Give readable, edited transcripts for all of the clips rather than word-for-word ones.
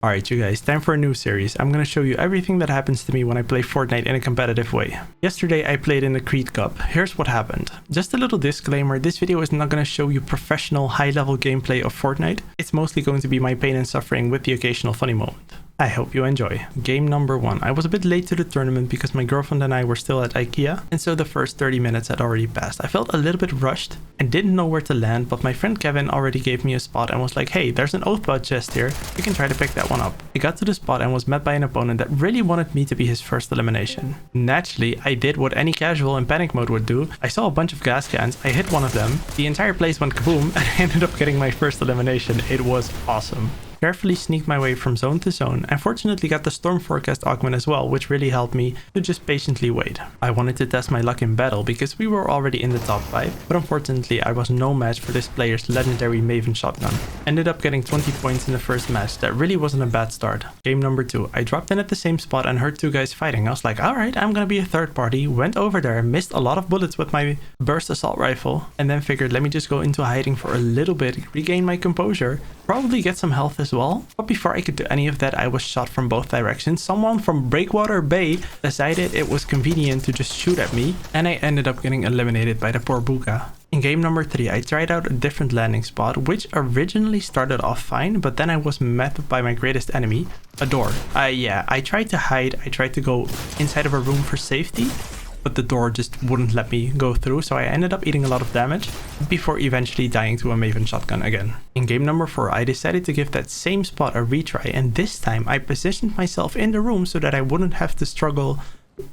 Alright you guys, time for a new series. I'm gonna show you everything that happens to me when I play Fortnite in a competitive way. Yesterday I played in the Creed Cup. Here's what happened. Just a little disclaimer, this video is not gonna show you professional high-level gameplay of Fortnite. It's mostly going to be my pain and suffering with the occasional funny moment. I hope you enjoy. Game number 1. I was a bit late to the tournament because my girlfriend and I were still at IKEA, and so the first 30 minutes had already passed. I felt a little bit rushed and didn't know where to land, but my friend Kevin already gave me a spot and was like, hey, there's an Oathblood chest here, you can try to pick that one up. I got to the spot and was met by an opponent that really wanted me to be his first elimination. Naturally, I did what any casual in panic mode would do. I saw a bunch of gas cans, I hit one of them, the entire place went kaboom, and I ended up getting my first elimination. It was awesome. Carefully sneaked my way from zone to zone and fortunately got the storm forecast augment as well, which really helped me to just patiently wait. I wanted to test my luck in battle because we were already in the top 5, but unfortunately I was no match for this player's legendary Maven shotgun. Ended up getting 20 points in the first match. That really wasn't a bad start. Game number 2. I dropped in at the same spot and heard two guys fighting. I was like, alright, I'm gonna be a third party. Went over there, missed a lot of bullets with my burst assault rifle, and then figured let me just go into hiding for a little bit, regain my composure, probably get some health as well. But before I could do any of that, I was shot from both directions. Someone from Breakwater Bay decided it was convenient to just shoot at me, and I ended up getting eliminated by the poor Buka. In game number 3, I tried out a different landing spot, which originally started off fine, but then I was met by my greatest enemy, a door. I tried to hide, I tried to go inside of a room for safety, but the door just wouldn't let me go through, so I ended up eating a lot of damage before eventually dying to a Maven shotgun again. In game number 4, I decided to give that same spot a retry, and this time I positioned myself in the room so that I wouldn't have to struggle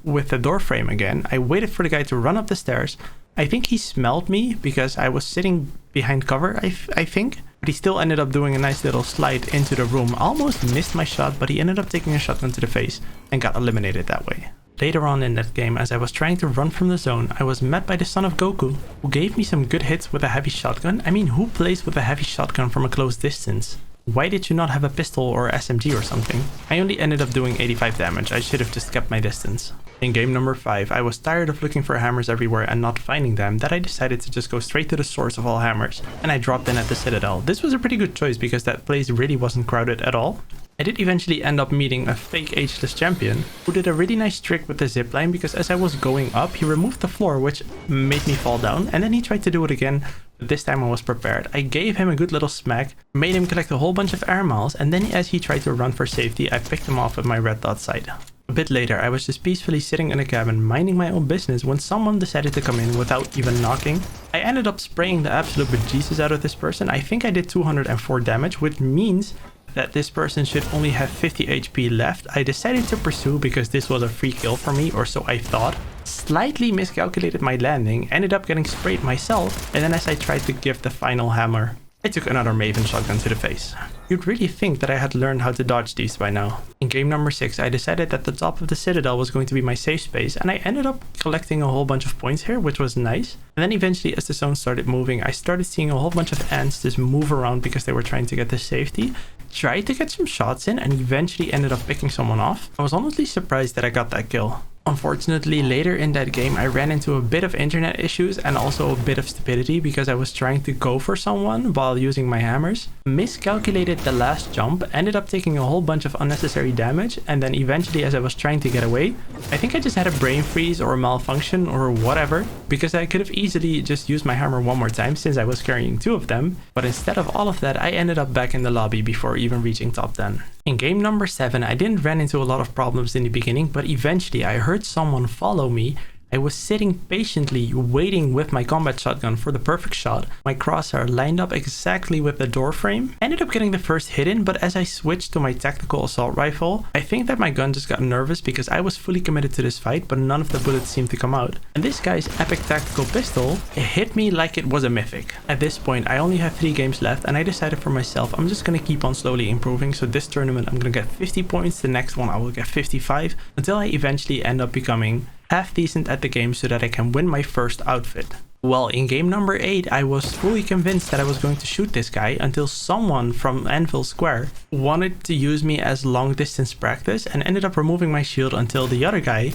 with the door frame again. I waited for the guy to run up the stairs. I think he smelled me because I was sitting behind cover, I think. But he still ended up doing a nice little slide into the room. Almost missed my shot, but he ended up taking a shotgun to the face and got eliminated that way. Later on in that game, as I was trying to run from the zone, I was met by the son of Goku, who gave me some good hits with a heavy shotgun. I mean, who plays with a heavy shotgun from a close distance? Why did you not have a pistol or SMG or something? I only ended up doing 85 damage, I should have just kept my distance. In game number 5, I was tired of looking for hammers everywhere and not finding them, that I decided to just go straight to the source of all hammers, and I dropped in at the Citadel. This was a pretty good choice because that place really wasn't crowded at all. I did eventually end up meeting a fake ageless champion who did a really nice trick with the zipline because as I was going up, he removed the floor, which made me fall down, and then he tried to do it again, but this time I was prepared. I gave him a good little smack, made him collect a whole bunch of air miles, and then as he tried to run for safety, I picked him off with my red dot sight. A bit later, I was just peacefully sitting in a cabin minding my own business when someone decided to come in without even knocking. I ended up spraying the absolute bejesus out of this person. I think I did 204 damage, which means that this person should only have 50 HP left. I decided to pursue because this was a free kill for me, or so I thought. Slightly miscalculated my landing, ended up getting sprayed myself, and then as I tried to give the final hammer, I took another Maven shotgun to the face. You'd really think that I had learned how to dodge these by now. In game number 6, I decided that the top of the Citadel was going to be my safe space, and I ended up collecting a whole bunch of points here, which was nice. And then eventually, as the zone started moving, I started seeing a whole bunch of ants just move around because they were trying to get to safety. Tried to get some shots in and eventually ended up picking someone off. I was honestly surprised that I got that kill. Unfortunately, later in that game, I ran into a bit of internet issues and also a bit of stupidity because I was trying to go for someone while using my hammers. Miscalculated the last jump, ended up taking a whole bunch of unnecessary damage, and then eventually as I was trying to get away, I think I just had a brain freeze or a malfunction or whatever, because I could have easily just used my hammer one more time since I was carrying 2 of them, but instead of all of that, I ended up back in the lobby before even reaching top 10. In game number 7, I didn't run into a lot of problems in the beginning, but eventually I heard someone follow me. I was sitting patiently waiting with my combat shotgun for the perfect shot. My crosshair lined up exactly with the door frame. Ended up getting the first hit in, but as I switched to my tactical assault rifle, I think that my gun just got nervous because I was fully committed to this fight, but none of the bullets seemed to come out. And this guy's epic tactical pistol, it hit me like it was a mythic. At this point, I only have 3 games left, and I decided for myself, I'm just gonna keep on slowly improving. So this tournament, I'm gonna get 50 points. The next one, I will get 55 until I eventually end up becoming half decent at the game so that I can win my first outfit. Well, in game number 8, I was fully convinced that I was going to shoot this guy until someone from Anvil Square wanted to use me as long distance practice and ended up removing my shield until the other guy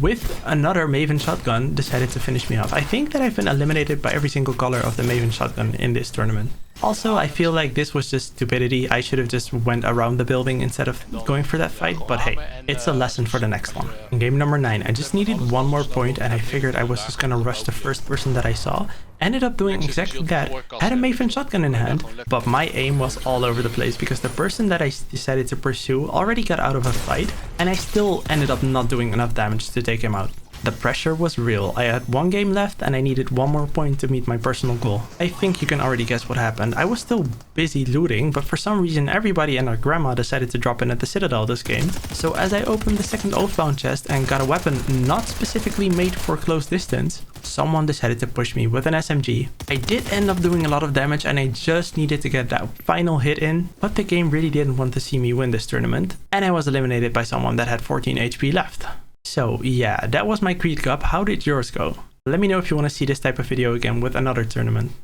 with another Maven shotgun decided to finish me off. I think that I've been eliminated by every single color of the Maven shotgun in this tournament. Also, I feel like this was just stupidity. I should have just went around the building instead of going for that fight, but hey, it's a lesson for the next one. In game number 9, I just needed one more point and I figured I was just gonna rush the first person that I saw. Ended up doing exactly that. Had a Maven shotgun in hand, but my aim was all over the place because the person that I decided to pursue already got out of a fight and I still ended up not doing enough damage to take him out. The pressure was real. I had one game left and I needed one more point to meet my personal goal. I think you can already guess what happened. I was still busy looting, but for some reason everybody and their grandma decided to drop in at the Citadel this game. So as I opened the second Oathbound chest and got a weapon not specifically made for close distance, someone decided to push me with an SMG. I did end up doing a lot of damage and I just needed to get that final hit in, but the game really didn't want to see me win this tournament and I was eliminated by someone that had 14 HP left. So yeah, that was my Creed Cup. How did yours go? Let me know if you want to see this type of video again with another tournament.